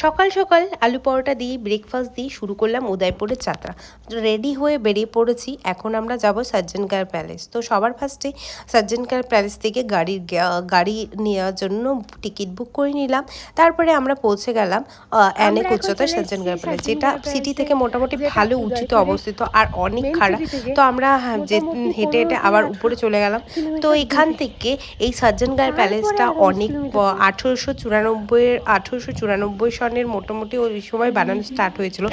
সকাল সকাল আলু পরোটা দিয়ে ব্রেকফাস্ট দিয়ে শুরু করলাম উদয়পুরের যাত্রা। রেডি হয়ে বেরিয়ে পড়েছি। এখন আমরা যাব সজ্জনগড় প্যালেস। তো সবার ফার্স্টে সজ্জনগড় প্যালেস থেকে গাড়ি নেওয়ার জন্য টিকিট বুক করে নিলাম। তারপরে আমরা পৌঁছে গেলাম অনেক আমরা এখন উচ্চতায় চলে এসেছি সজ্জনগড় প্যালেস, যেটা সজ্জনগড় সিটি প্যালেসে, থেকে মোটামুটি যেটা ভালো উঁচুতে উদয়পুরের অবস্থিত আর অনেক মেন খাড়া। সিটি থেকে তো আমরা মোটামুটি হেঁটে হেঁটে 15 থেকে আবার উপরে চলে গেলাম। তো 18 কিলোমিটার এখান দূরে। থেকে এই সজ্জনগড় তারপরে প্যালেসটা আরো 20 অনেক কিলোমিটার দূরে। 1894 সনের মোটামুটি ওই সময় বানানো স্টার্ট হয়েছিল।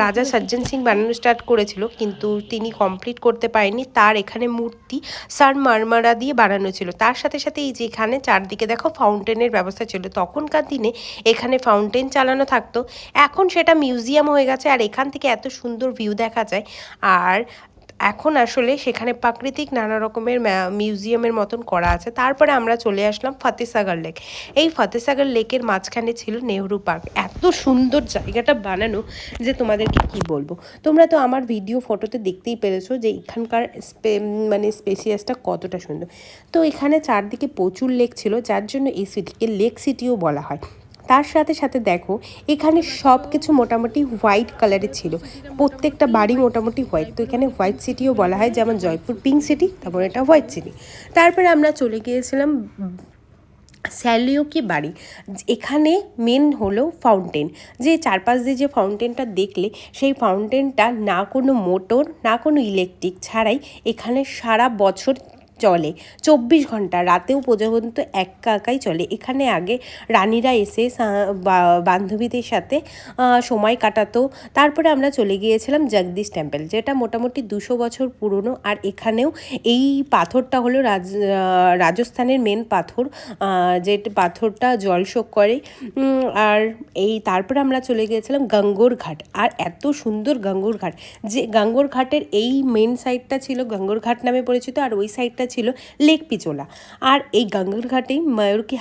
রাজা সজ্জন সিং বানানো স্টার্ট করেছিল, কিন্তু তিনি কমপ্লিট করতে পারেনি। তার এখানে মূর্তি সানমারমারা দিয়ে বানানো ছিল। তার সাথে সাথে এই যে এখানে চারদিকে দেখো ফাউন্টেনের ব্যবস্থা ছিল। তখনকার দিনে এখানে ফাউন্টেন চালানো থাকতো। এখন সেটা মিউজিয়াম হয়ে গেছে, আর এখান থেকে এত সুন্দর ভিউ দেখা যায়। আর এখন আসলে সেখানে প্রাকৃতিক নানা রকমের মিউজিয়ামের মতন করা আছে। তারপরে আমরা চলে আসলাম ফতেসাগর লেক। এই ফতেসাগর লেকের মাঝখানে ছিল নেহরু পার্ক। এত সুন্দর জায়গাটা বানানো যে তোমাদেরকে কি বলবো। তোমরা তো আমার ভিডিও ফটোতে দেখতেই পেরেছো যে এখানকার স্পেসিয়াসটা কতটা সুন্দর। তো এখানে চারদিকে প্রচুর লেক ছিল, যার জন্য এই সিটিকে লেক সিটিও বলা হয়। তার সাথে সাথে দেখো এখানে সব কিছু মোটামুটি হোয়াইট কালারের ছিল। প্রত্যেকটা বাড়ি মোটামুটি হোয়াইট। তো এখানে হোয়াইট সিটিও বলা হয়, যেমন জয়পুর পিঙ্ক সিটি, তেমন এটা হোয়াইট সিটি। তারপরে আমরা চলে গিয়েছিলাম স্যালিওকি বাড়ি। এখানে মেন হলো ফাউন্টেন। যে চারপাশ দিয়ে যে ফাউন্টেনটা দেখলে, সেই ফাউন্টেনটা না কোনো মোটর না কোনো ইলেকট্রিক ছাড়াই এখানে সারা বছর চলে। 24 ঘন্টা, রাতেও পর্যন্ত একাই চলে। এখানে আগে রানীরা এসে বান্ধবীদের সাথে সময় কাটাতো। তারপরে আমরা চলে গিয়েছিলাম জগদীশ টেম্পল, যেটা মোটামুটি 200 বছর পুরনো। আর এখানেও এই পাথরটা হলো রাজস্থানের মেন পাথর, যে পাথরটা জলশোক করে। আর তারপরে আমরা চলে গিয়েছিলাম গঙ্গোর ঘাট। আর এত সুন্দর গঙ্গোর ঘাট, যে গঙ্গোর ঘাটের এই মেন সাইডটা ছিল গঙ্গোর ঘাট নামে পরিচিত, আর ওই সাইডটা ছিল লেক পিচোলা। আর এই গঙ্গোর ঘাটেই ময়ূর কি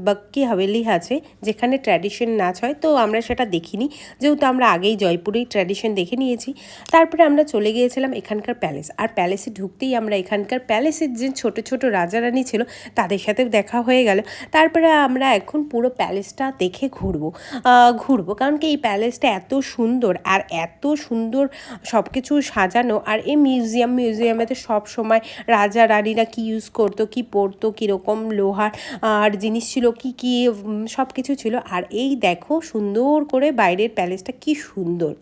বাক্কি হাভেলি আছে, যেখানে ট্র্যাডিশন নাচ হয়। তো আমরা সেটা দেখিনি, যেহেতু আমরা আগেই জয়পুরেই ট্র্যাডিশন দেখে নিয়েছি। তারপরে আমরা চলে গিয়েছিলাম এখানকার প্যালেস। আর প্যালেসে ঢুকতেই আমরা এখানকার প্যালেসের যে ছোট ছোট রাজা রানী ছিল তাদের সাথে দেখা হয়ে গেল। তারপরে আমরা এখন পুরো প্যালেসটা দেখে ঘুরবো, কারণ কি এই প্যালেসটা এত সুন্দর আর এত সুন্দর সব কিছু সাজানো। আর এই মিউজিয়ামেতে সব সময় রাজা রানীরা কি ইউজ করতো, কি পরতো, কীরকম লোহার আর জিনিস ছিল, কি সব কিছু ছিল। আর এই দেখো সুন্দর করে বাইরের প্যালেসটা কি সুন্দর।